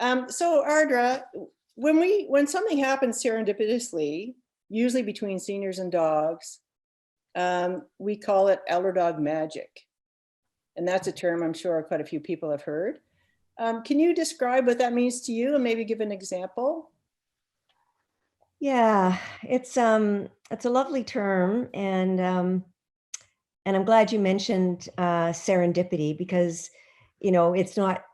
So Ardra, when something happens serendipitously, usually between seniors and dogs, we call it ElderDog magic. And that's a term I'm sure quite a few people have heard. Can you describe what that means to you and maybe give an example? Yeah, it's a lovely term, and I'm glad you mentioned serendipity, because it's not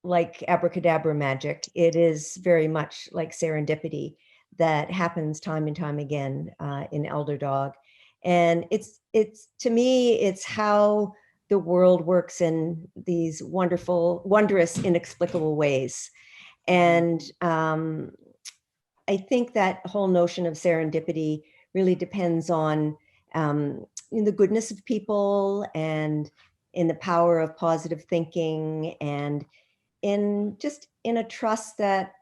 like abracadabra magic. It is very much like serendipity that happens time and time again in ElderDog. And it's to me, it's how the world works in these wonderful, wondrous, inexplicable ways. And I think that whole notion of serendipity really depends on in the goodness of people, and in the power of positive thinking, and in a trust that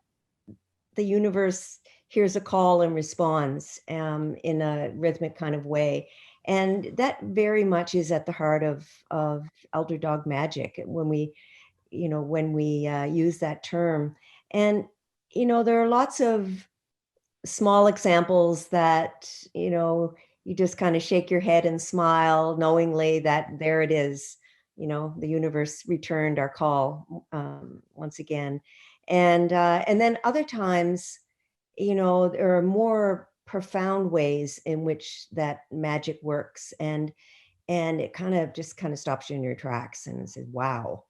the universe hears a call and responds in a rhythmic kind of way. And that very much is at the heart of ElderDog magic when we use that term. And there are lots of small examples that you just kind of shake your head and smile knowingly that there it is. The universe returned our call once again. And then other times, there are more profound ways in which that magic works, and it kind of stops you in your tracks and says, wow,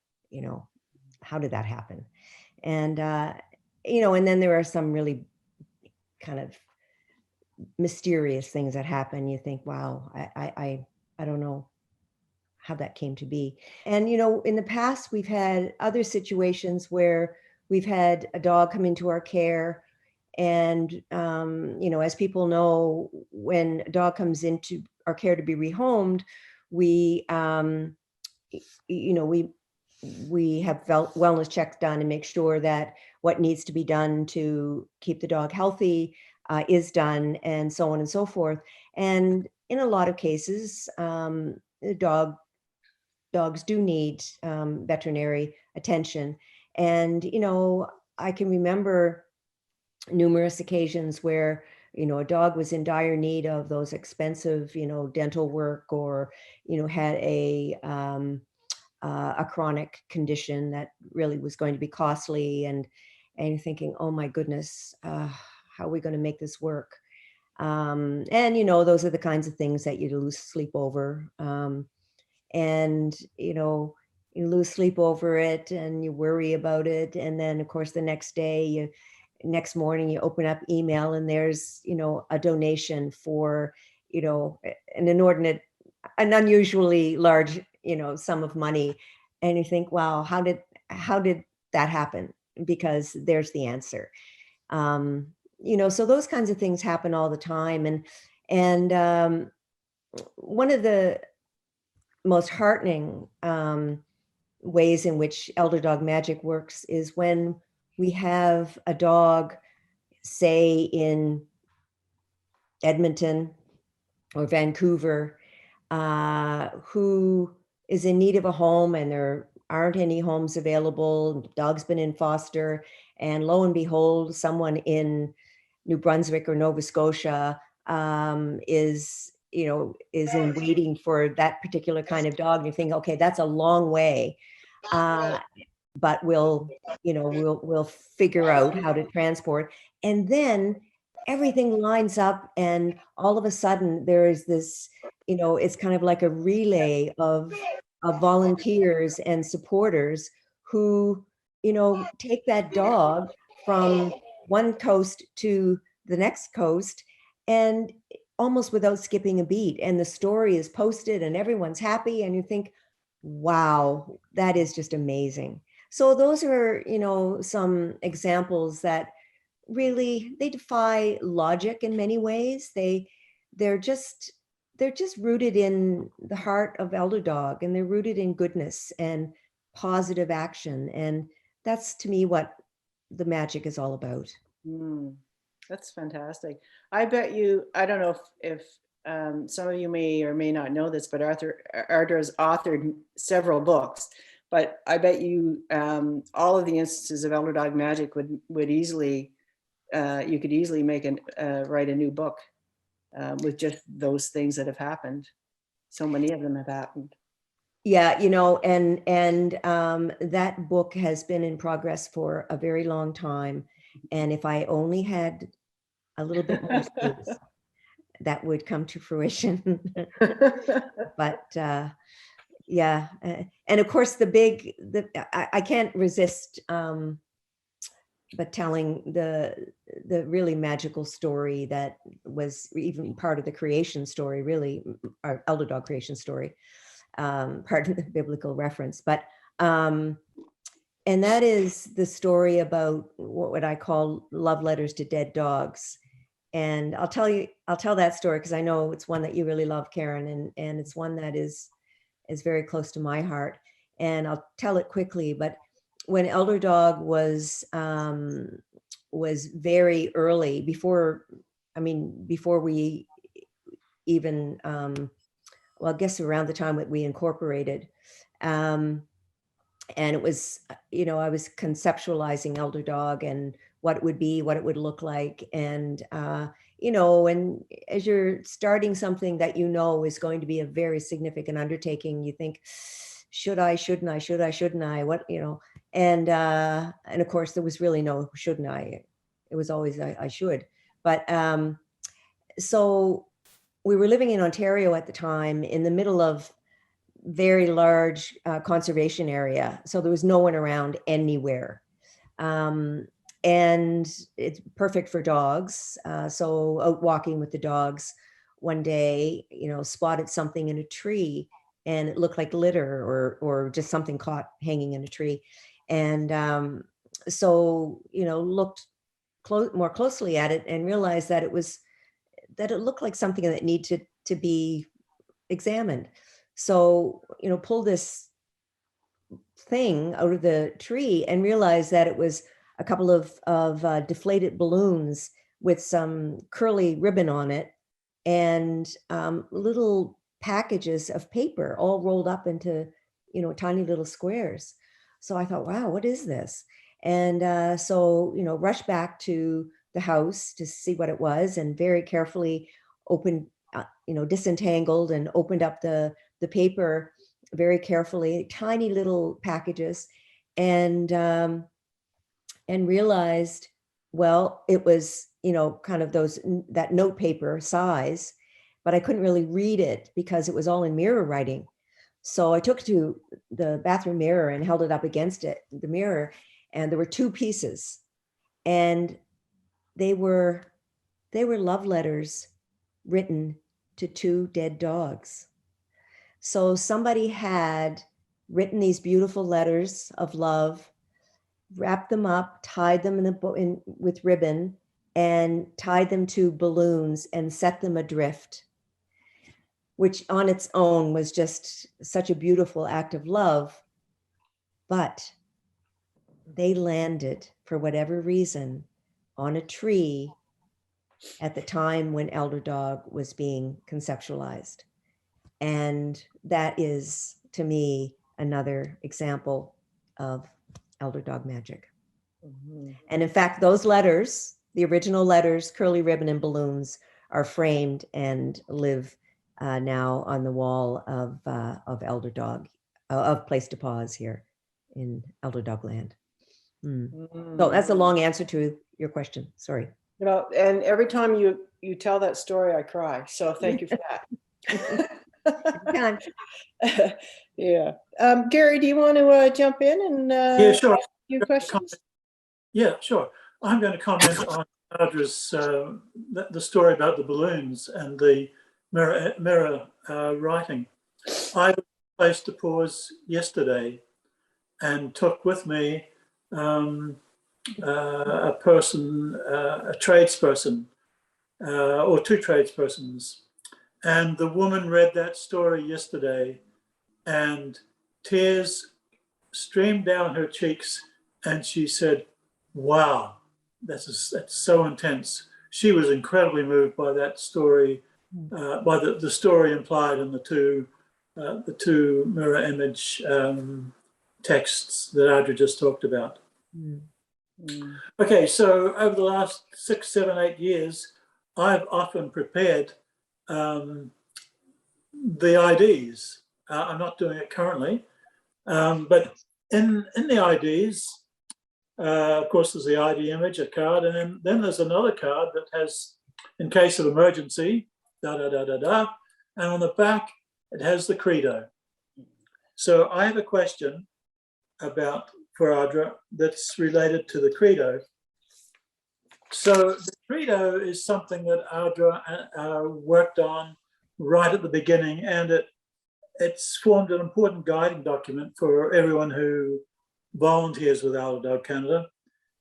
how did that happen? And and then there are some really kind of mysterious things that happen. You think, wow, I don't know how that came to be. And in the past, we've had other situations where we've had a dog come into our care. And as people know, when a dog comes into our care to be rehomed, we we have wellness checks done and make sure that what needs to be done to keep the dog healthy is done, and so on and so forth. And in a lot of cases, dogs do need veterinary attention. And I can remember numerous occasions where a dog was in dire need of those expensive dental work, or had a chronic condition that really was going to be costly, and you're thinking, oh my goodness, how are we going to make this work? And those are the kinds of things that you lose sleep over. And you lose sleep over it, and you worry about it, and then of course the next morning you open up email, and there's a donation for an unusually large sum of money. And you think, wow, how did that happen? Because there's the answer. So those kinds of things happen all the time. And one of the most heartening ways in which ElderDog magic works is when we have a dog, say in Edmonton or Vancouver, who is in need of a home, and there aren't any homes available. The dog's been in foster, and lo and behold, someone in New Brunswick or Nova Scotia is in waiting for that particular kind of dog. And you think, okay, that's a long way, but we'll figure out how to transport. And then everything lines up, and all of a sudden there is this, it's kind of like a relay of volunteers and supporters who take that dog from one coast to the next coast, and almost without skipping a beat. And the story is posted, and everyone's happy, and you think, wow, that is just amazing. So those are some examples that really, they defy logic in many ways. They're just rooted in the heart of ElderDog, and they're rooted in goodness and positive action. And that's, to me, what the magic is all about. That's fantastic. I bet you, I don't know if some of you may or may not know this, but Ardra has authored several books. But I bet you all of the instances of ElderDog magic would easily, you could easily write a new book with just those things that have happened. So many of them have happened. Yeah, and that book has been in progress for a very long time. And if I only had a little bit more space, that would come to fruition. But yeah, and of course I can't resist but telling the really magical story that was even part of the creation story, really, our ElderDog creation story, pardon the biblical reference, but and that is the story about what I call love letters to dead dogs. And I'll tell that story because I know it's one that you really love, Karen, and it's one that is very close to my heart. And I'll tell it quickly, but when ElderDog was very early, before we even well, I guess around the time that we incorporated, and it was, I was conceptualizing ElderDog and what it would be, what it would look like, and and as you're starting something that is going to be a very significant undertaking, you think, should I, shouldn't I, should I, shouldn't I, what, and of course there was really no shouldn't I. It was always I should. But so we were living in Ontario at the time, in the middle of very large conservation area. So there was no one around anywhere. And it's perfect for dogs. So out walking with the dogs one day, spotted something in a tree, and it looked like litter or just something caught hanging in a tree. And so, looked more closely at it and realized that it looked like something that needed to be examined. So, pull this thing out of the tree and realized that it was a couple of deflated balloons with some curly ribbon on it, and little packages of paper all rolled up into, tiny little squares. So I thought, wow, what is this? And so, rushed back to the house to see what it was, and very carefully opened, disentangled and opened up the paper very carefully, tiny little packages, and realized, well, it was, kind of that note paper size, but I couldn't really read it because it was all in mirror writing. So I took it to the bathroom mirror and held it up against the mirror, and there were two pieces, and they were love letters written to two dead dogs. So somebody had written these beautiful letters of love, wrapped them up, tied them with ribbon, and tied them to balloons and set them adrift, which on its own was just such a beautiful act of love. But they landed, for whatever reason, on a tree at the time when ElderDog was being conceptualized. And that is, to me, another example of ElderDog magic. Mm-hmm. And in fact, those letters, the original letters, curly ribbon and balloons, are framed and live now on the wall of ElderDog, of Place to Pause here in ElderDog land. So that's a long answer to your question. Sorry. And every time you tell that story, I cry. So thank you for that. Yeah. Gary, do you want to jump in and yeah, sure. ask a few questions? Yeah, sure. I'm going to comment on Ardra's the story about the balloons and the mirror writing. I was Place to Pause yesterday and took with me a person, a tradesperson, or two tradespersons. And the woman read that story yesterday, and tears streamed down her cheeks, and she said, wow, that's so intense. She was incredibly moved by that story, by the story implied in the two mirror image texts that Ardra just talked about. Mm. Okay, so over the last 6, 7, 8 years, I've often prepared the IDs. I'm not doing it currently, but in the IDs, of course, there's the ID image, a card, and then there's another card that has, in case of emergency, da da da da da, and on the back it has the credo. So I have a question for Ardra that's related to the credo. So the credo is something that Ardra worked on right at the beginning, and it's formed an important guiding document for everyone who volunteers with ElderDog Canada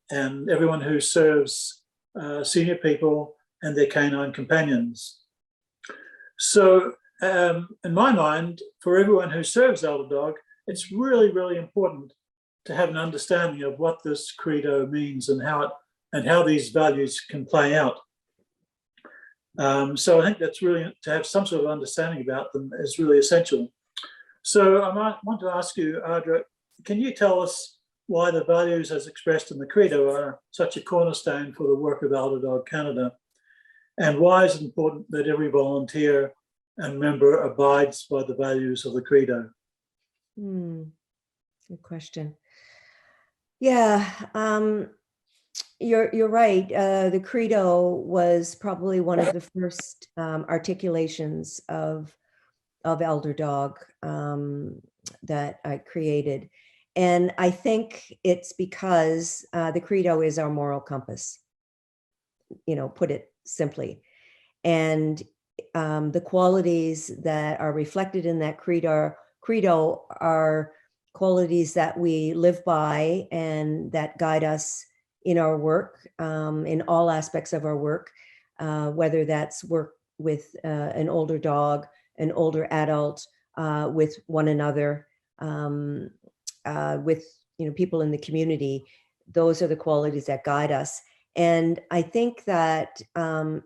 and everyone who serves senior people and their canine companions. So in my mind, for everyone who serves ElderDog, it's really, really important to have an understanding of what this credo means and how these values can play out. So I think that's really, to have some sort of understanding about them is really essential. So I might want to ask you, Ardra, can you tell us why the values as expressed in the credo are such a cornerstone for the work of ElderDog Canada? And why is it important that every volunteer and member abides by the values of the credo? Good question. Yeah, you're right. The credo was probably one of the first articulations of ElderDog that I created. And I think it's because the credo is our moral compass, put it simply. And the qualities that are reflected in that credo are qualities that we live by and that guide us in our work, in all aspects of our work, whether that's work with an older dog, an older adult, with one another, with people in the community. Those are the qualities that guide us. And I think that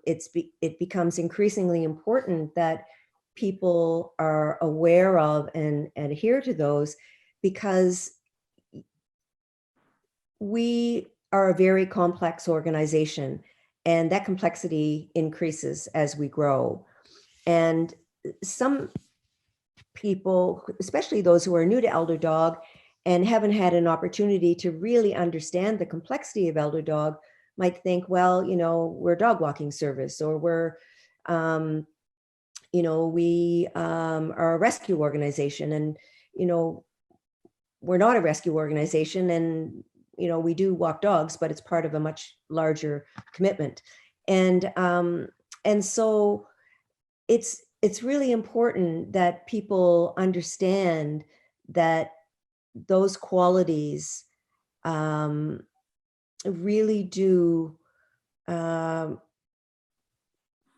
it becomes increasingly important that people are aware of and adhere to those, because we are a very complex organization, and that complexity increases as we grow. And some people, especially those who are new to ElderDog and haven't had an opportunity to really understand the complexity of ElderDog, might think, well, we're a dog walking service, or we're, we are a rescue organization, and, we're not a rescue organization, and, we do walk dogs, but it's part of a much larger commitment. And so it's really important that people understand that those qualities really do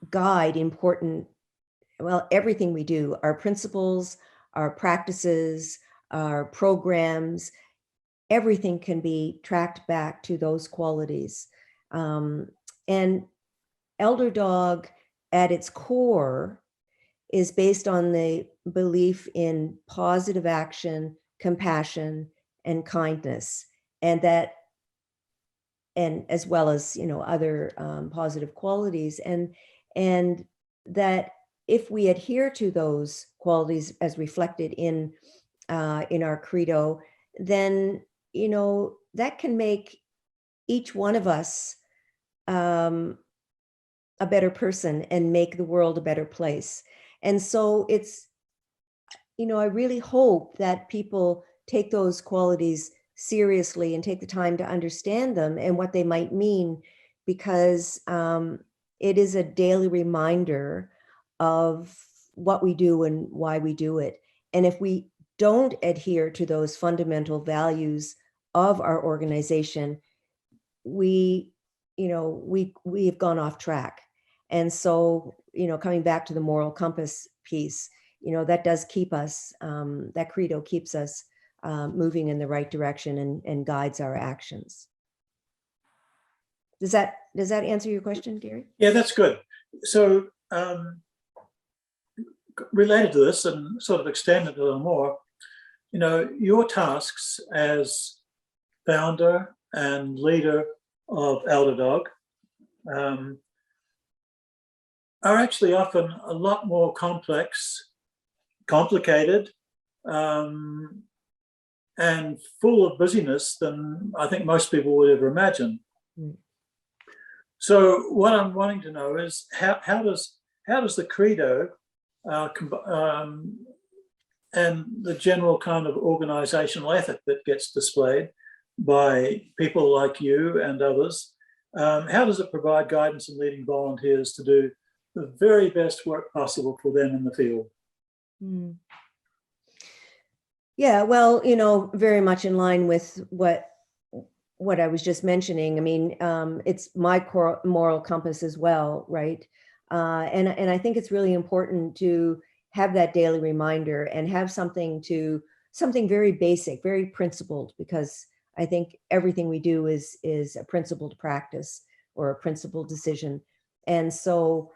guide everything we do, our principles, our practices, our programs. Everything can be tracked back to those qualities. And ElderDog at its core is based on the belief in positive action, compassion, and kindness, and as well as other positive qualities, and that if we adhere to those qualities as reflected in our credo, then that can make each one of us a better person and make the world a better place. And so it's, I really hope that people take those qualities seriously and take the time to understand them and what they might mean, because it is a daily reminder of what we do and why we do it. And if we don't adhere to those fundamental values of our organization, we have gone off track. And so, coming back to the moral compass piece, that does keep us, that credo keeps us moving in the right direction and guides our actions. Does that answer your question, Gary? Yeah, that's good. So related to this and sort of extend it a little more, your tasks as founder and leader of ElderDog are actually often a lot more complicated, and full of busyness than I think most people would ever imagine. Mm. So what I'm wanting to know is how does the credo and the general kind of organizational ethic that gets displayed by people like you and others, how does it provide guidance in leading volunteers to do the very best work possible for them in the field? Mm. Yeah, well, very much in line with what I was just mentioning. I mean, it's my core moral compass as well, right? And I think it's really important to have that daily reminder and have something very basic, very principled, because I think everything we do is a principled practice or a principled decision. And so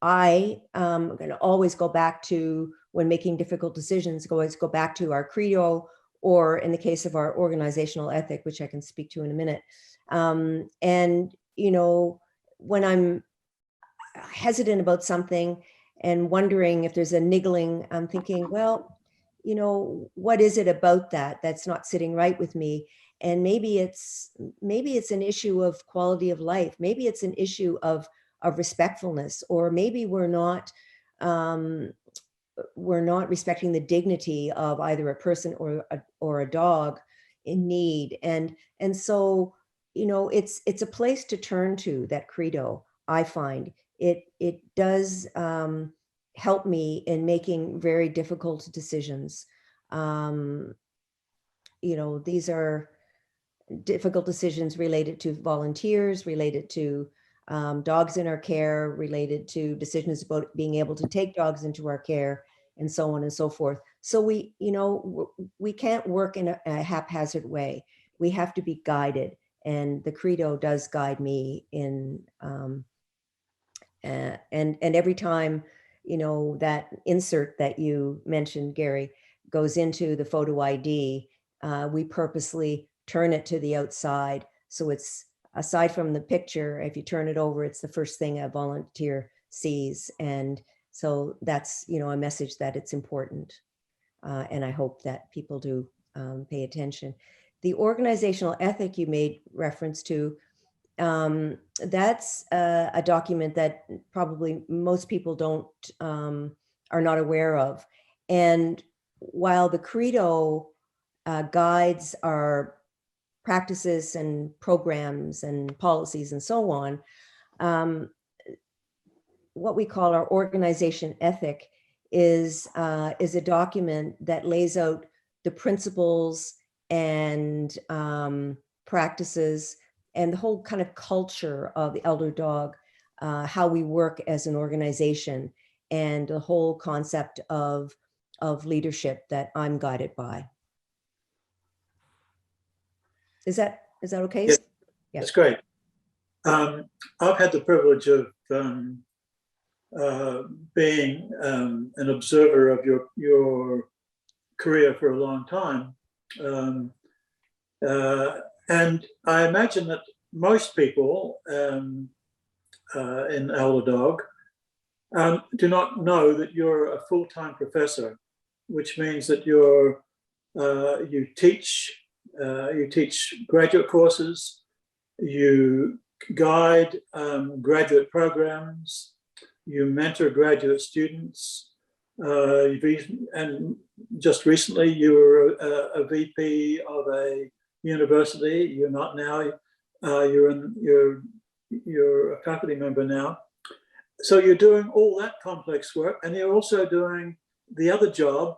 I can always go back to, when making difficult decisions, always go back to our credo, or in the case of our organizational ethic, which I can speak to in a minute. And, when I'm hesitant about something and wondering if there's a niggling, I'm thinking, well, what is it about that's not sitting right with me? And maybe it's an issue of quality of life. Maybe it's an issue of respectfulness, or maybe we're not respecting the dignity of either a person or a dog in need. And so, it's a place to turn to, that credo. I find it does help me in making very difficult decisions. These are difficult decisions related to volunteers, related to dogs in our care, related to decisions about being able to take dogs into our care, and so on and so forth. So we can't work in a haphazard way. We have to be guided, and the credo does guide me in. And every time, that insert that you mentioned, Gary, goes into the photo ID, we purposely turn it to the outside. So it's, aside from the picture, if you turn it over, it's the first thing a volunteer sees. And so that's, a message that it's important. And I hope that people do pay attention. The organizational ethic you made reference to, that's a document that probably most people are not aware of. And while the credo guides our practices and programs and policies and so on, what we call our organization ethic is a document that lays out the principles and practices and the whole kind of culture of the ElderDog, how we work as an organization, and the whole concept of leadership that I'm guided by. Is that okay? Yes, yeah. That's great. I've had the privilege of being an observer of your career for a long time. And I imagine that most people in ElderDog do not know that you're a full-time professor, which means that you teach graduate courses, you guide graduate programs, you mentor graduate students, and just recently you were a VP of a university. You're not now. You're a faculty member now. So you're doing all that complex work, and you're also doing the other job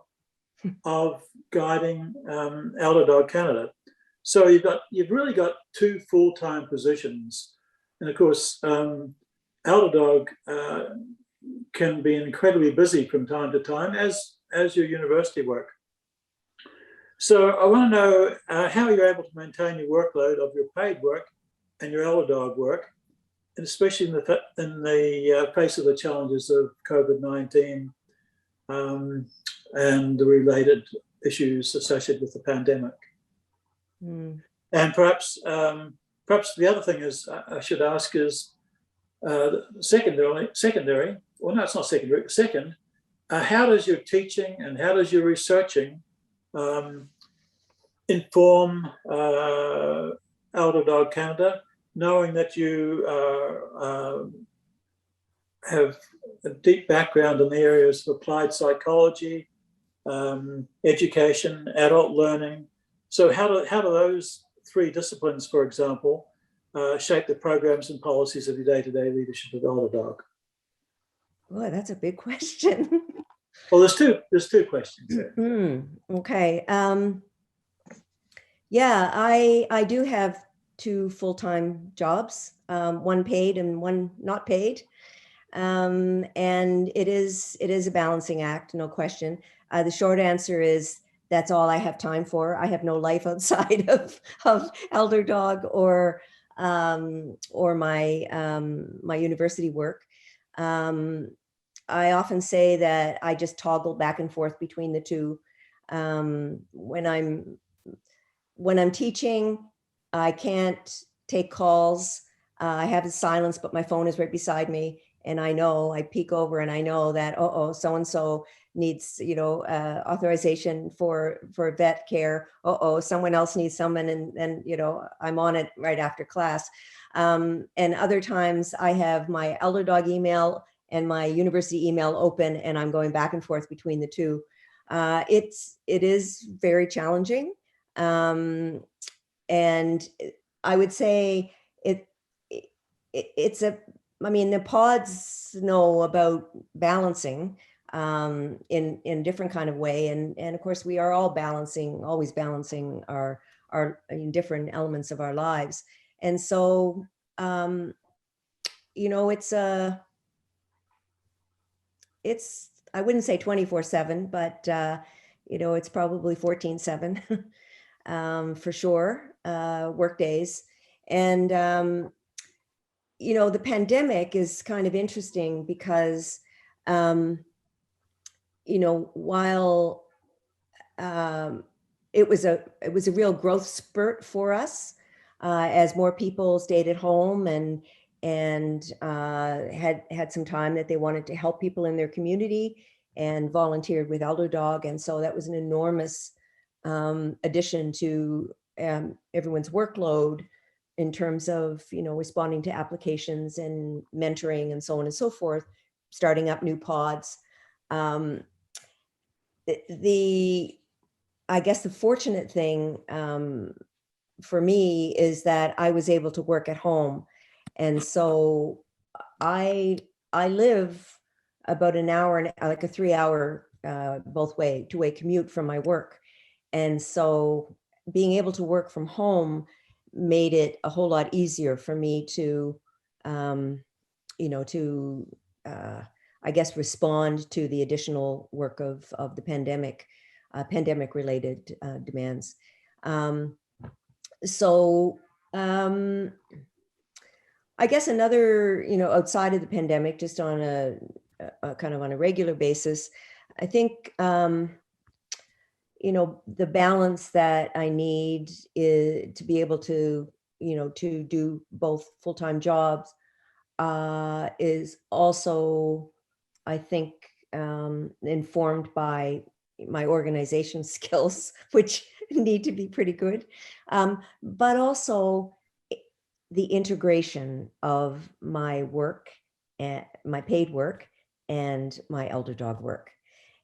of guiding ElderDog Canada. So you've really got two full-time positions, and of course, ElderDog can be incredibly busy from time to time, as your university work. So I want to know how you're able to maintain your workload of your paid work and your ElderDog work, and especially in the face of the challenges of COVID-19 and the related issues associated with the pandemic. Mm. And perhaps the other thing is I should ask is secondary, well, no, it's not secondary. Second, how does your teaching and how does your researching inform ElderDog Canada, knowing that you have a deep background in the areas of applied psychology, education, adult learning. So how do those three disciplines, for example, shape the programs and policies of your day-to-day leadership of ElderDog? Boy, that's a big question. Well, there's two questions there. Okay. Yeah, I do have two full-time jobs, one paid and one not paid. And it is a balancing act, no question. The short answer is that's all I have time for. I have no life outside of ElderDog or my university work. I often say that I just toggle back and forth between the two. When I'm teaching, I can't take calls. I have the silence, but my phone is right beside me. And I peek over and I know that, so-and-so needs, authorization for vet care. Someone else needs someone and I'm on it right after class. And other times I have my ElderDog email and my university email open and I'm going back and forth between the two. It is very challenging. And I would say the pods know about balancing in different kind of way. And of course we are all always balancing our different elements of our lives. And so, it's I wouldn't say 24/7, but it's probably 14/7 for sure, work days. And the pandemic is kind of interesting because while it was a real growth spurt for us as more people stayed at home and had some time that they wanted to help people in their community and volunteered with ElderDog. And so that was an enormous addition to everyone's workload in terms of, responding to applications and mentoring and so on and so forth, starting up new pods. I guess the fortunate thing for me is that I was able to work at home. And so I live about an hour and like a 3-hour two-way commute from my work. And so being able to work from home made it a whole lot easier for me to, I guess, respond to the additional work of the pandemic related demands. I guess another, outside of the pandemic, just on a kind of on a regular basis, I think, the balance that I need is to be able to, to do both full-time jobs is also, I think, informed by my organization skills, which need to be pretty good, but also the integration of my work, and my paid work and my ElderDog work.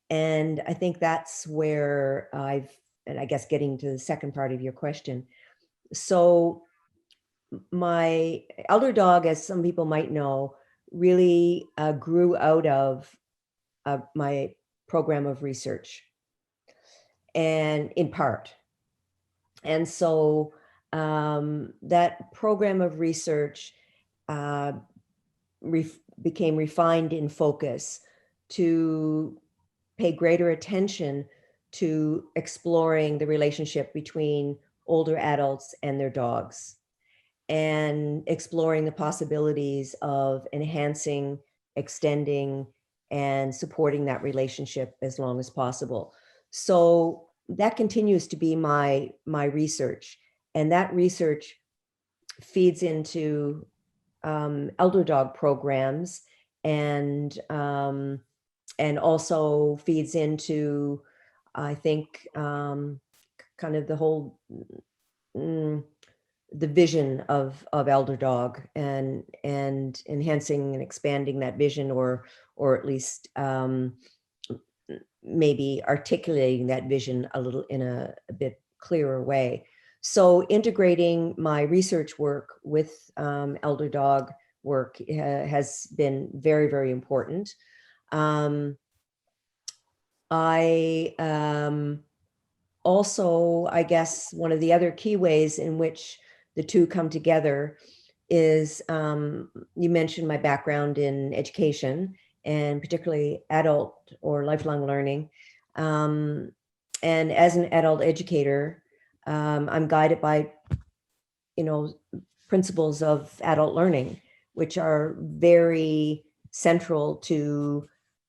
And I think that's where and I guess getting to the second part of your question. So my ElderDog, as some people might know, really grew out of my program of research, and in part. And so that program of research became refined in focus to pay greater attention to exploring the relationship between older adults and their dogs, and exploring the possibilities of enhancing, extending, and supporting that relationship as long as possible. So that continues to be my research, and that research feeds into ElderDog programs, and also feeds into, I think, kind of the whole the vision of ElderDog, and enhancing and expanding that vision, or at least maybe articulating that vision a little in a bit clearer way. So integrating my research work with ElderDog work has been very, very important. I also, I guess, one of the other key ways in which the two come together is, you mentioned my background in education, and particularly adult or lifelong learning. And as an adult educator, I'm guided by, principles of adult learning, which are very central to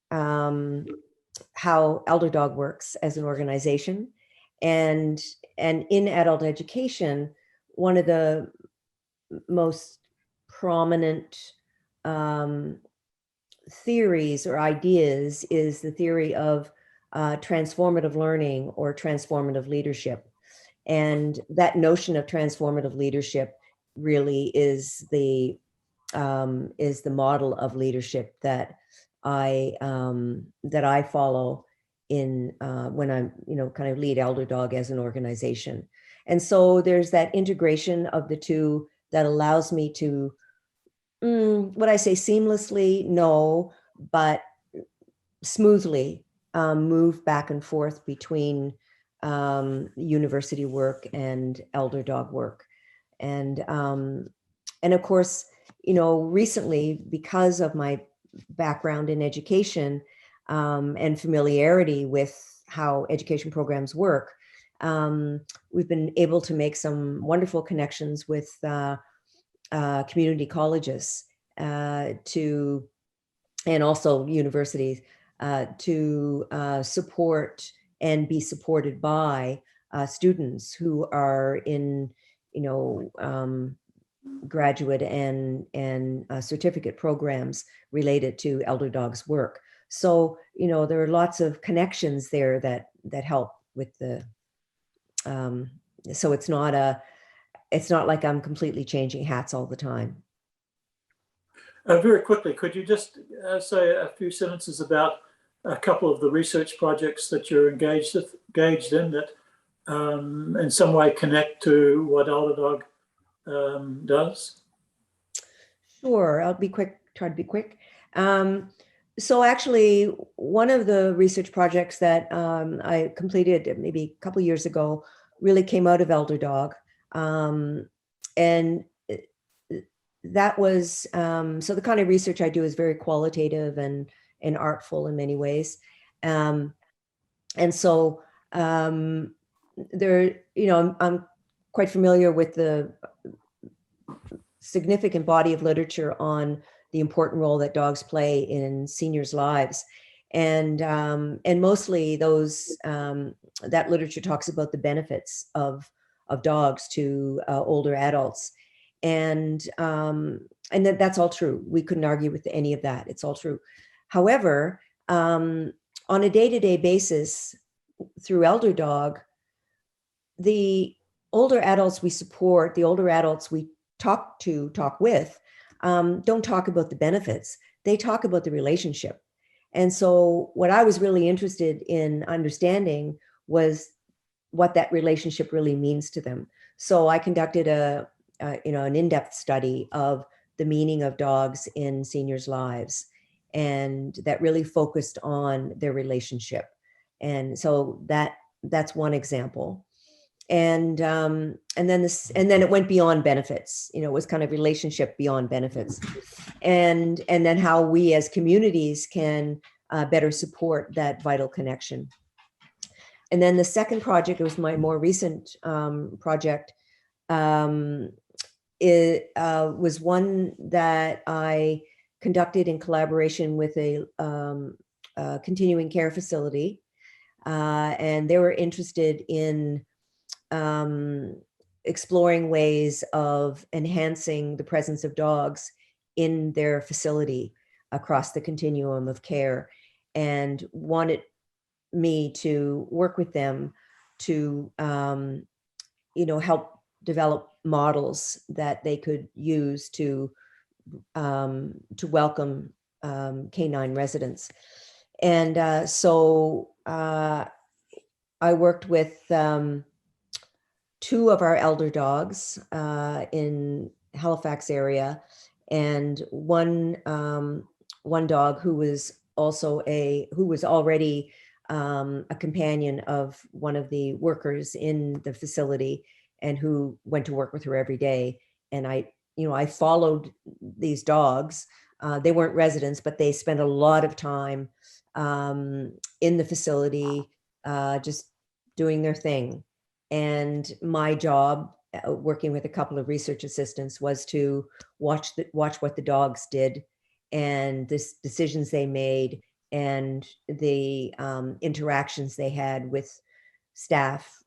how ElderDog works as an organization. And in adult education, one of the most prominent theories or ideas is the theory of transformative learning or transformative leadership. And that notion of transformative leadership really is the model of leadership that I follow in when I'm kind of lead ElderDog as an organization. And so there's that integration of the two that allows me to, what I say seamlessly, no, but smoothly move back and forth between university work and ElderDog work. And of course, recently, because of my background in education and familiarity with how education programs work, we've been able to make some wonderful connections with community colleges and also universities to support and be supported by students who are in, graduate and certificate programs related to ElderDog's work. So, there are lots of connections there that help with the, so it's not like I'm completely changing hats all the time. Very quickly, could you just say a few sentences about a couple of the research projects that you're engaged in that in some way connect to what ElderDog does? Sure, I'll be quick, try to be quick. So actually, one of the research projects that I completed maybe a couple of years ago really came out of ElderDog. And that was, so the kind of research I do is very qualitative and artful in many ways. And so there, I'm quite familiar with the significant body of literature on the important role that dogs play in seniors' lives. And mostly those, that literature talks about the benefits of dogs to older adults. And that's all true. We couldn't argue with any of that. It's all true. However, on a day-to-day basis through ElderDog, the older adults we support, the older adults we talk with, don't talk about the benefits. They talk about the relationship. And so what I was really interested in understanding was what that relationship really means to them. So I conducted an in-depth study of the meaning of dogs in seniors' lives, and that really focused on their relationship. And so that's one example. And then it went beyond benefits. It was kind of relationship beyond benefits, and then how we as communities can better support that vital connection. And then the second project, it was my more recent project. It was one that I conducted in collaboration with a continuing care facility and they were interested in exploring ways of enhancing the presence of dogs in their facility across the continuum of care, and wanted me to work with them to help develop models that they could use to welcome canine residents. And so I worked with 2 of our elder dogs in Halifax area, and one dog who was already a companion of one of the workers in the facility, and who went to work with her every day. And I followed these dogs. They weren't residents, but they spent a lot of time in the facility, just doing their thing. And my job, working with a couple of research assistants, was to watch what the dogs did, and the decisions they made, and the interactions they had with staff,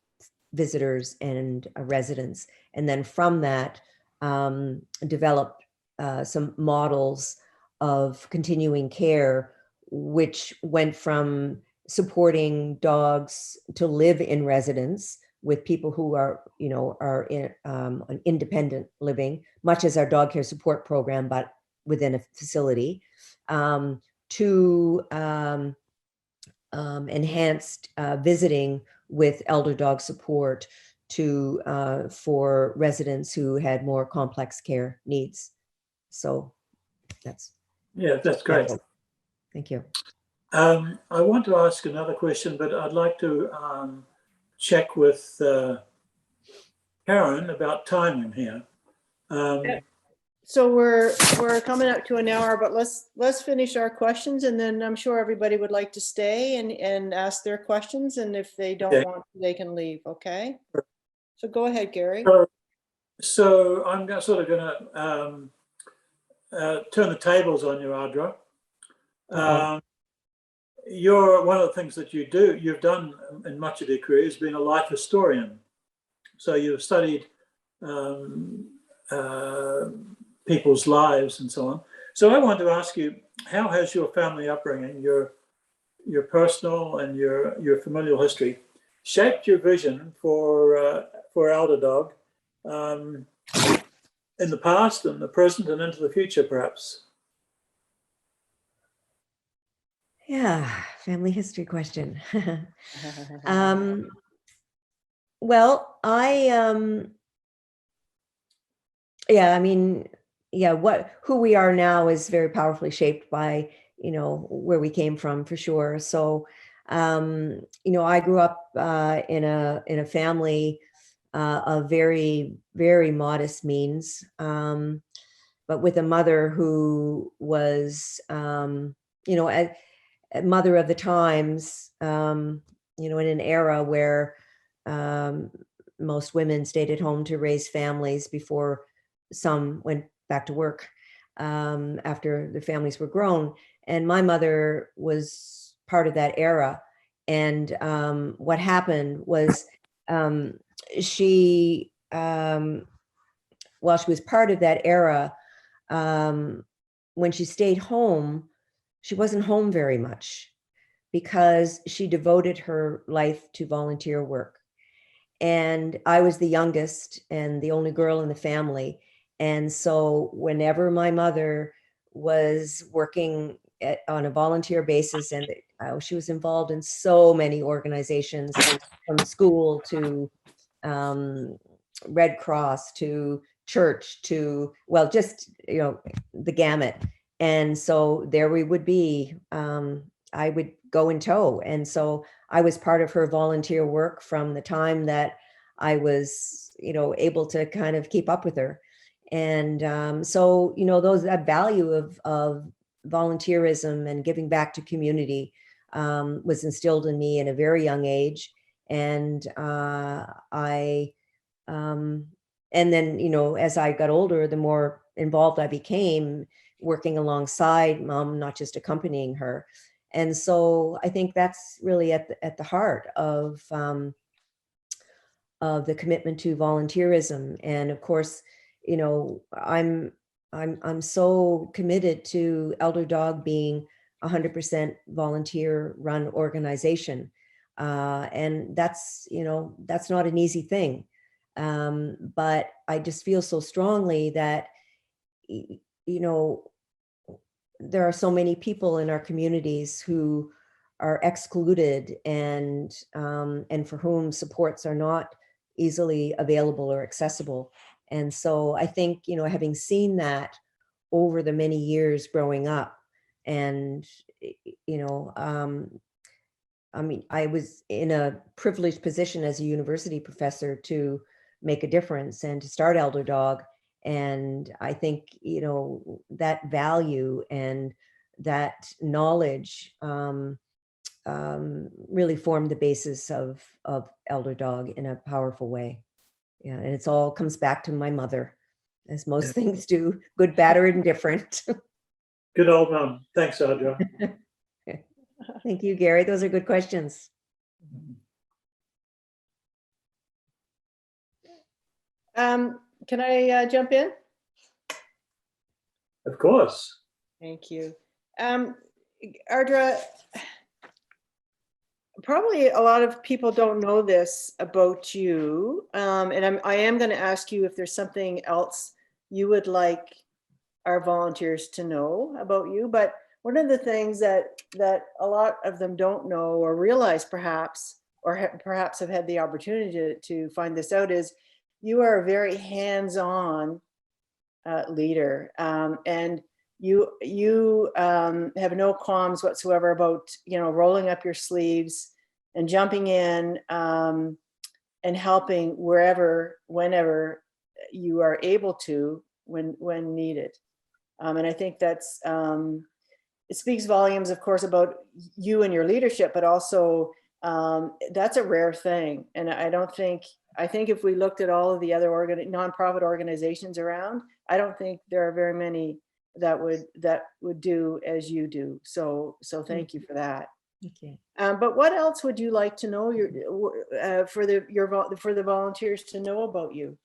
visitors, and residents. And then from that, developed some models of continuing care, which went from supporting dogs to live in residence with people who are in an independent living, much as our dog care support program, but within a facility, to enhanced visiting with elder dog support for residents who had more complex care needs. So that's great. Thank you. I want to ask another question, but I'd like to check with Karen about timing here. So we're coming up to an hour, but let's finish our questions, and then I'm sure everybody would like to stay and ask their questions, and if they don't want to, they can leave. Okay. So go ahead, Gary. So I'm sort of going to turn the tables on you, Ardra. One of the things that you've done in much of your career is being a life historian. So you've studied people's lives and so on. So I want to ask you, how has your family upbringing, your personal and your familial history, shaped your vision for ElderDog in the past and the present and into the future, perhaps? Yeah, family history question. Well, who we are now is very powerfully shaped by, where we came from, for sure. So, I grew up in a family of very, very modest means, but with a mother who was, a mother of the times, in an era where most women stayed at home to raise families before some went back to work after the families were grown. And my mother was part of that era. And what happened was she, while she was part of that era, when she stayed home, she wasn't home very much because she devoted her life to volunteer work. And I was the youngest and the only girl in the family. And so whenever my mother was working on a volunteer basis, and she was involved in so many organizations, from school to Red Cross to church to, well, just, the gamut. And so there we would be, I would go in tow. And so I was part of her volunteer work from the time that I was, able to kind of keep up with her. And so, that value of volunteerism and giving back to community was instilled in me at a very young age. And and then, as I got older, the more involved I became, working alongside Mom, not just accompanying her. And so I think that's really at the heart of the commitment to volunteerism. And of course, you know, I'm so committed to ElderDog being 100% volunteer run organization. And that's, you know, that's not an easy thing. But I just feel so strongly that, you know, there are so many people in our communities who are excluded and for whom supports are not easily available or accessible. And so I think, you know, having seen that over the many years growing up, and, you know, I mean, I was in a privileged position as a university professor to make a difference and to start ElderDog. And I think, you know, that value and that knowledge really formed the basis of ElderDog in a powerful way. Yeah, and it's all comes back to my mother, as most things do, good, bad, or indifferent. Good old mum. Thanks, Ardra. Thank you, Gary. Those are good questions. Can I jump in? Of course. Thank you. Ardra, probably a lot of people don't know this about you. And I am going to ask you if there's something else you would like our volunteers to know about you. But one of the things that a lot of them don't know or realize perhaps, or perhaps have had the opportunity to find this out, is you are a very hands-on leader. And you have no qualms whatsoever about, you know, rolling up your sleeves and jumping in and helping wherever, whenever you are able to, when needed. And I think that's, it speaks volumes, of course, about you and your leadership, but also that's a rare thing. And I think if we looked at all of the other nonprofit organizations around, I don't think there are very many that would do as you do. So thank you for that. Okay. But what else would you like to know for the volunteers to know about you?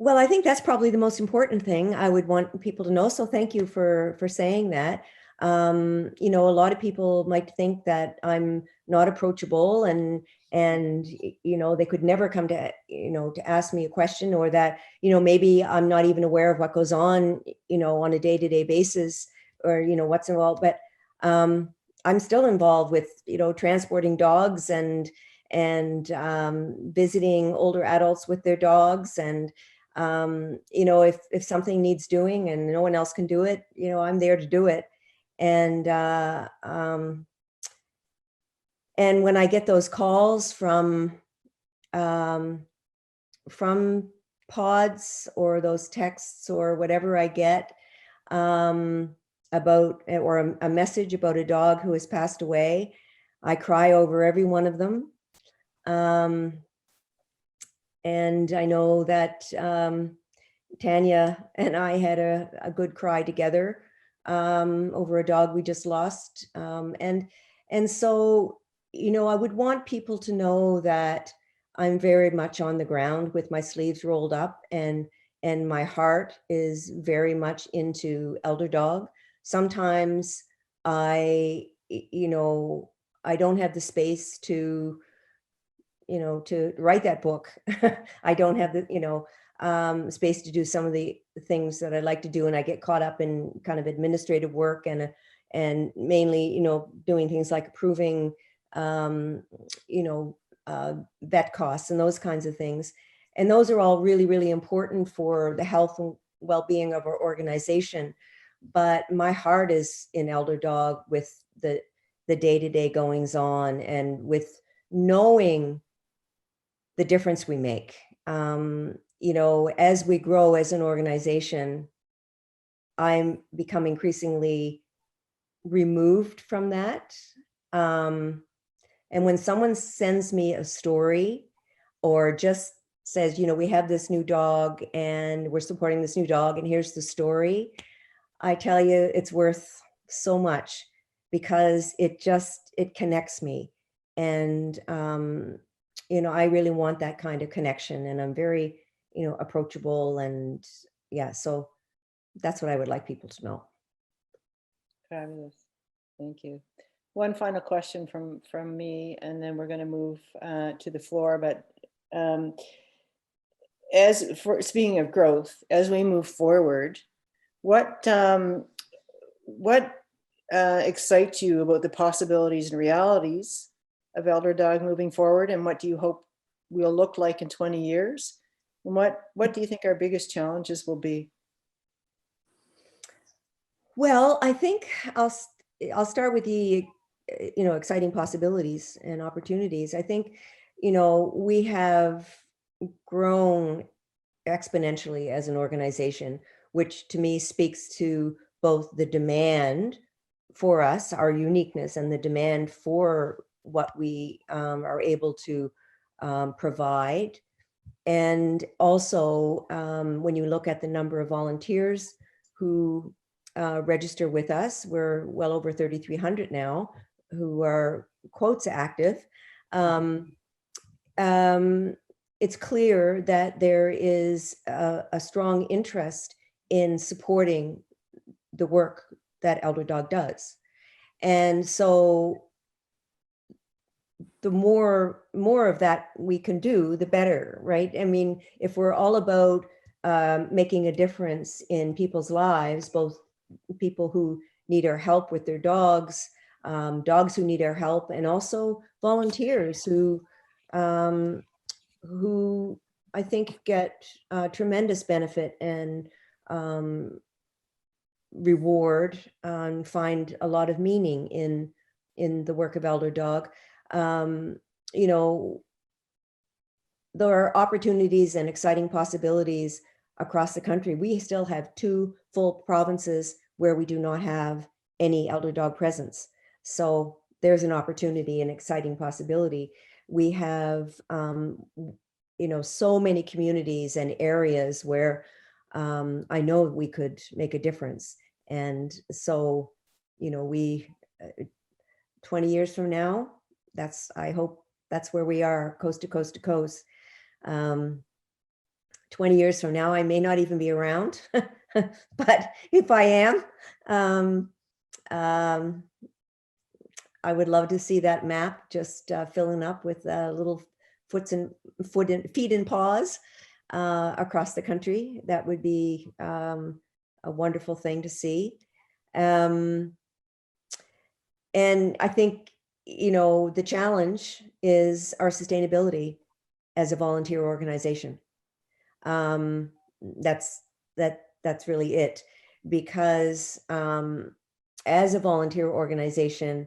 Well, I think that's probably the most important thing I would want people to know. So thank you for saying that. You know, a lot of people might think that I'm not approachable and you know, they could never come to, you know, to ask me a question, or that, you know, maybe I'm not even aware of what goes on, you know, on a day-to-day basis, or, you know, what's involved. But I'm still involved with, you know, transporting dogs and visiting older adults with their dogs. And you know, if something needs doing and no one else can do it, you know, I'm there to do it. And when I get those calls from pods, or those texts, or whatever I get about, or a message about a dog who has passed away, I cry over every one of them. And I know that Tanya and I had a good cry together over a dog we just lost. And so, you know, I would want people to know that I'm very much on the ground with my sleeves rolled up, and my heart is very much into ElderDog. Sometimes you know, I don't have the space to, you know, to write that book. I don't have the, you know, space to do some of the things that I like to do. And I get caught up in kind of administrative work and mainly, you know, doing things like approving, you know, vet costs and those kinds of things. And those are all really, really important for the health and well-being of our organization. But my heart is in ElderDog with the day-to-day goings on, and with knowing the difference we make. You know, as we grow as an organization, I'm become increasingly removed from that. And when someone sends me a story, or just says, you know, we have this new dog and we're supporting this new dog and here's the story, I tell you, it's worth so much because it connects me. And, I really want that kind of connection, and I'm very, approachable, and yeah, so that's what I would like people to know. Fabulous. Thank you. One final question from me, and then we're going to move to the floor. But speaking of growth, as we move forward, what excites you about the possibilities and realities of ElderDog moving forward, and what do you hope we'll look like in 20 years? And what do you think our biggest challenges will be? Well, I think I'll start with the exciting possibilities and opportunities. I think we have grown exponentially as an organization, which to me speaks to both the demand for us, our uniqueness, and the demand for what we are able to provide. And also, when you look at the number of volunteers who register with us, we're well over 3,300 now who are quotes active. It's clear that there is a strong interest in supporting the work that ElderDog does. And so the more of that we can do, the better, right? I mean, if we're all about making a difference in people's lives, both people who need our help with their dogs, dogs who need our help, and also volunteers who I think get tremendous benefit and reward, and find a lot of meaning in the work of ElderDog. There are opportunities and exciting possibilities across the country. We still have 2 full provinces where we do not have any ElderDog presence. So there's an opportunity and exciting possibility. We have, so many communities and areas where I know we could make a difference. And so, 20 years from now, I hope that's where we are, coast to coast to coast. 20 years from now, I may not even be around, but if I am, I would love to see that map just filling up with little feet and paws across the country. That would be a wonderful thing to see. And I think, the challenge is our sustainability as a volunteer organization. That's really it, because as a volunteer organization,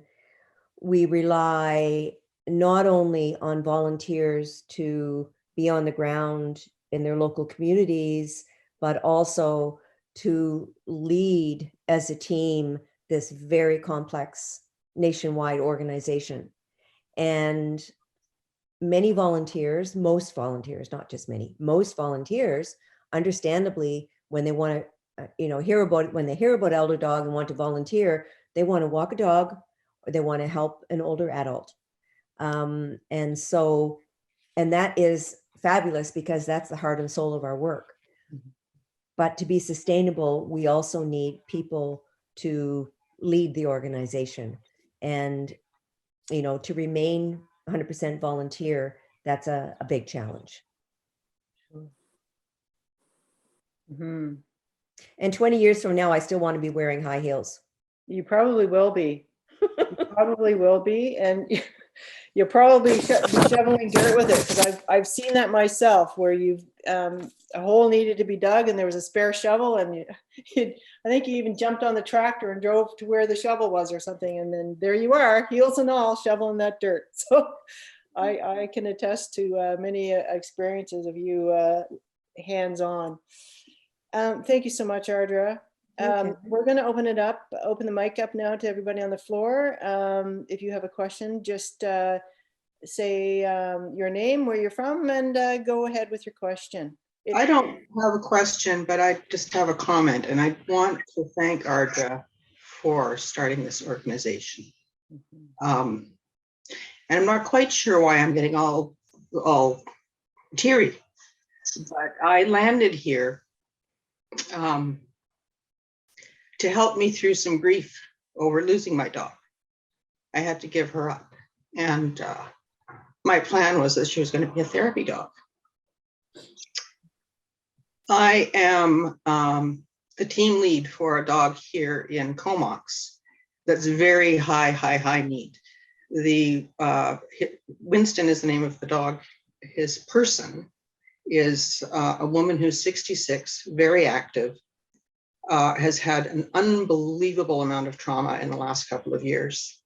we rely not only on volunteers to be on the ground in their local communities, but also to lead as a team this very complex nationwide organization. And most volunteers, not just many, most volunteers, understandably, when they want to, hear about ElderDog and want to volunteer, they want to walk a dog, or they want to help an older adult. And that is fabulous, because that's the heart and soul of our work. Mm-hmm. But to be sustainable, we also need people to lead the organization, and, to remain 100% volunteer. That's a big challenge. Mm-hmm. And 20 years from now, I still want to be wearing high heels. You probably will be. You probably will be, and you'll probably be shoveling dirt with it, because I've seen that myself, where you've a hole needed to be dug and there was a spare shovel, and I think you even jumped on the tractor and drove to where the shovel was or something, and then there you are, heels and all, shoveling that dirt. So I can attest to many experiences of you hands-on. Thank you so much, Ardra. We're going to open the mic up now to everybody on the floor. If you have a question, just say your name, where you're from, and go ahead with your question. I don't have a question, but I just have a comment, and I want to thank Ardra before starting this organization. Mhm. And I'm not quite sure why I'm getting all teary, but I landed here to help me through some grief over losing my dog. I had to give her up. And my plan was that she was going to be a therapy dog. I am the team lead for a dog here in Comox that's very high need. Winston is the name of the dog. His person is a woman who's 66, very active, has had an unbelievable amount of trauma in the last couple of years.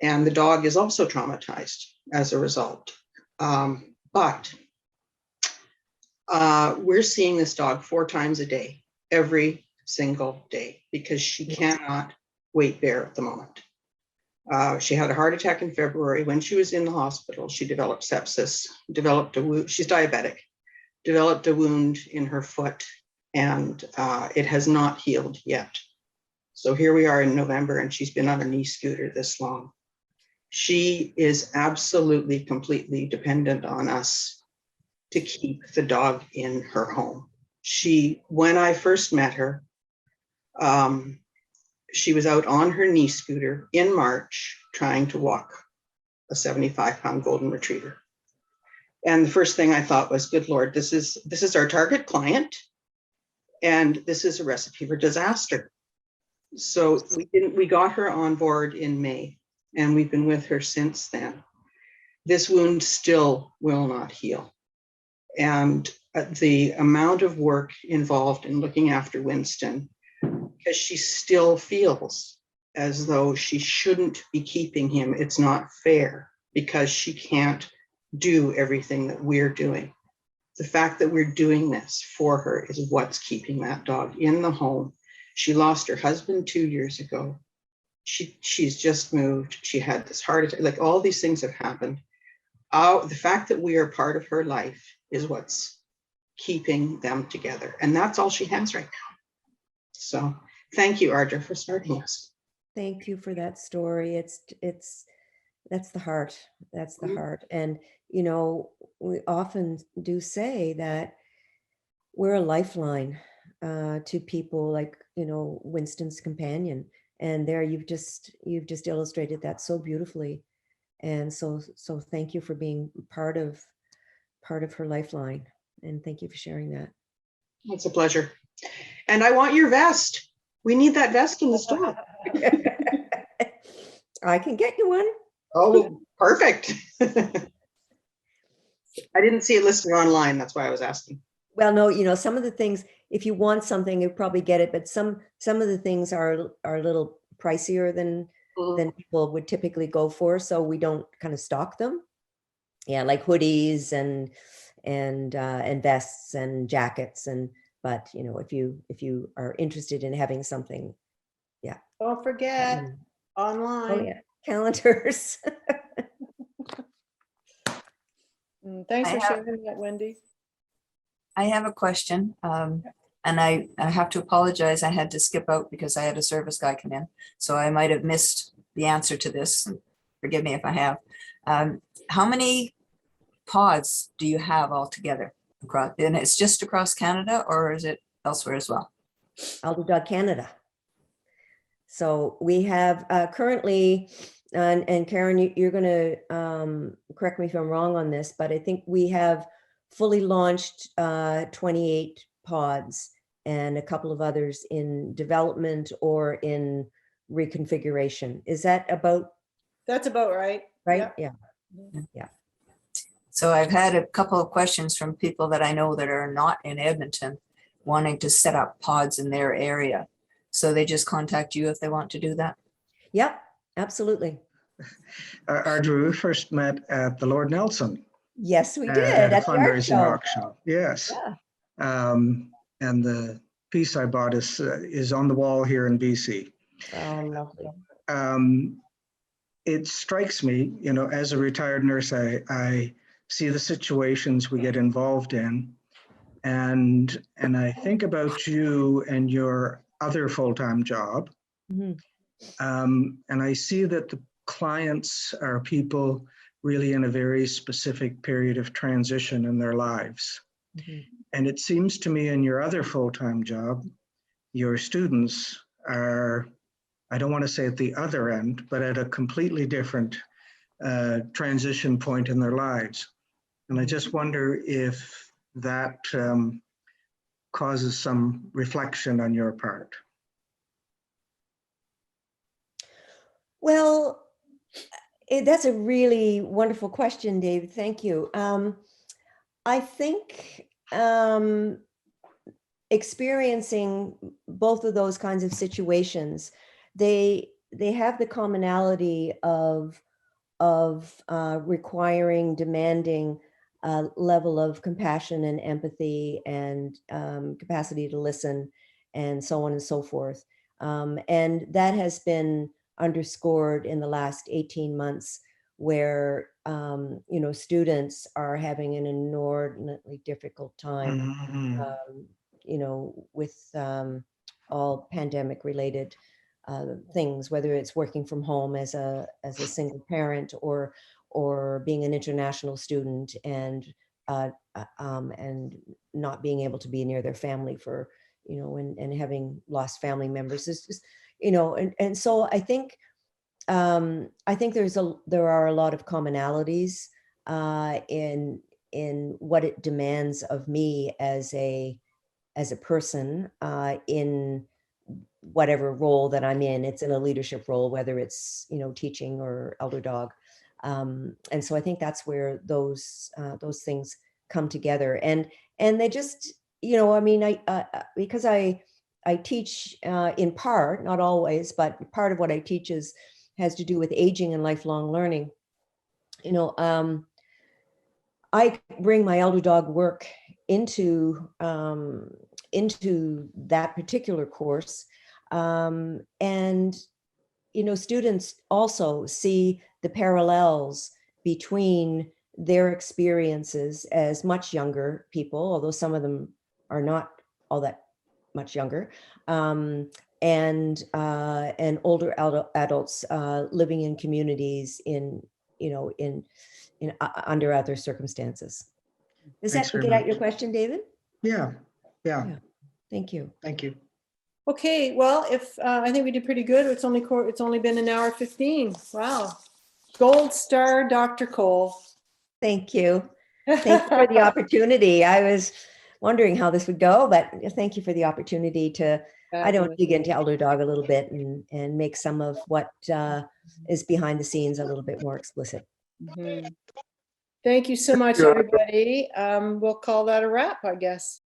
And the dog is also traumatized as a result. But we're seeing this dog 4 times a day, every single day, because she cannot weight bear at the moment. She had a heart attack in February. When she was in the hospital, she developed sepsis, developed a wound. She's diabetic, developed a wound in her foot, and it has not healed yet. So here we are in November, and she's been on a knee scooter this long. She is absolutely, completely dependent on us to keep the dog in her home. When I first met her, she was out on her knee scooter in March trying to walk a 75-pound golden retriever. And the first thing I thought was, good Lord, this is our target client, and this is a recipe for disaster. So we got her on board in May, and we've been with her since then. This wound still will not heal. And the amount of work involved in looking after Winston, because she still feels as though she shouldn't be keeping him. It's not fair because she can't do everything that we're doing. The fact that we're doing this for her is what's keeping that dog in the home. She lost her husband 2 years ago. She's just moved. She had this heart attack. Like, all these things have happened. The fact that we are part of her life is what's keeping them together. And that's all she has right now. So thank you, Ardra, for starting us. Thank you for that story. That's the heart. That's the heart. And, you know, we often do say that we're a lifeline to people like, you know, Winston's companion. And there you've just illustrated that so beautifully. And so thank you for being part of her lifeline. And thank you for sharing that. It's a pleasure. And I want your vest. We need that vest in the store. I can get you one. Oh, perfect. I didn't see it listed online. That's why I was asking. Well, no, you know, some of the things, if you want something, you probably get it, but some of the things are a little pricier than people would typically go for. So we don't kind of stock them. Yeah, like hoodies and vests and jackets, but you know, if you are interested in having something, yeah. Don't forget, online. Oh yeah, calendars. Thanks for sharing that, Wendy. I have a question, and I have to apologize. I had to skip out because I had a service guy come in, so I might have missed the answer to this. Forgive me if I have. How many pods do you have altogether across? And it's just across Canada, or is it elsewhere as well? ElderDog Canada. So we have currently, and Karen, you're going to correct me if I'm wrong on this, but I think we have fully launched 28 pods and a couple of others in development or in reconfiguration. Is that about? That's about right. Right? Yep. Yeah. So I've had a couple of questions from people that I know that are not in Edmonton wanting to set up pods in their area. So they just contact you if they want to do that? Yep, absolutely. Ardra, we first met at the Lord Nelson. Yes, we did. At a At the art fundraising show. auction. Yes. Yeah. And the piece I bought is on the wall here in BC. Oh, lovely. It strikes me, you know, as a retired nurse, I see the situations we get involved in, and I think about you and your other full-time job, And I see that the clients are people really in a very specific period of transition in their lives. Mhm. And it seems to me in your other full-time job, your students are, I don't want to say at the other end, but at a completely different transition point in their lives. And I just wonder if that causes some reflection on your part. Well, that's a really wonderful question, Dave. Thank you. I think experiencing both of those kinds of situations, they have the commonality of requiring, demanding a level of compassion and empathy and capacity to listen and so on and so forth. And that has been underscored in the last 18 months where, students are having an inordinately difficult time, with all pandemic related things, whether it's working from home as a single parent or being an international student and not being able to be near their family for, and having lost family members. It's just, and so I think there are a lot of commonalities in what it demands of me as a person in whatever role that I'm in. It's in a leadership role, whether it's, teaching or ElderDog. And so I think that's where those things come together. And they just, because I teach in part, not always, but part of what I teach has to do with aging and lifelong learning. I bring my ElderDog work into that particular course. And, students also see the parallels between their experiences as much younger people, although some of them are not all that much younger, and older adults living in communities under other circumstances. Does Thanks that very get at your much. question, David? Yeah. Thank you. Thank you. Okay, well, if I think we did pretty good. It's only been an hour 15. Wow. Gold star, Dr. Cole. Thank you. Thank you for the opportunity. I was wondering how this would go, but thank you for the opportunity to, dig into ElderDog a little bit and make some of what is behind the scenes a little bit more explicit. Thank you so much, everybody. We'll call that a wrap, I guess.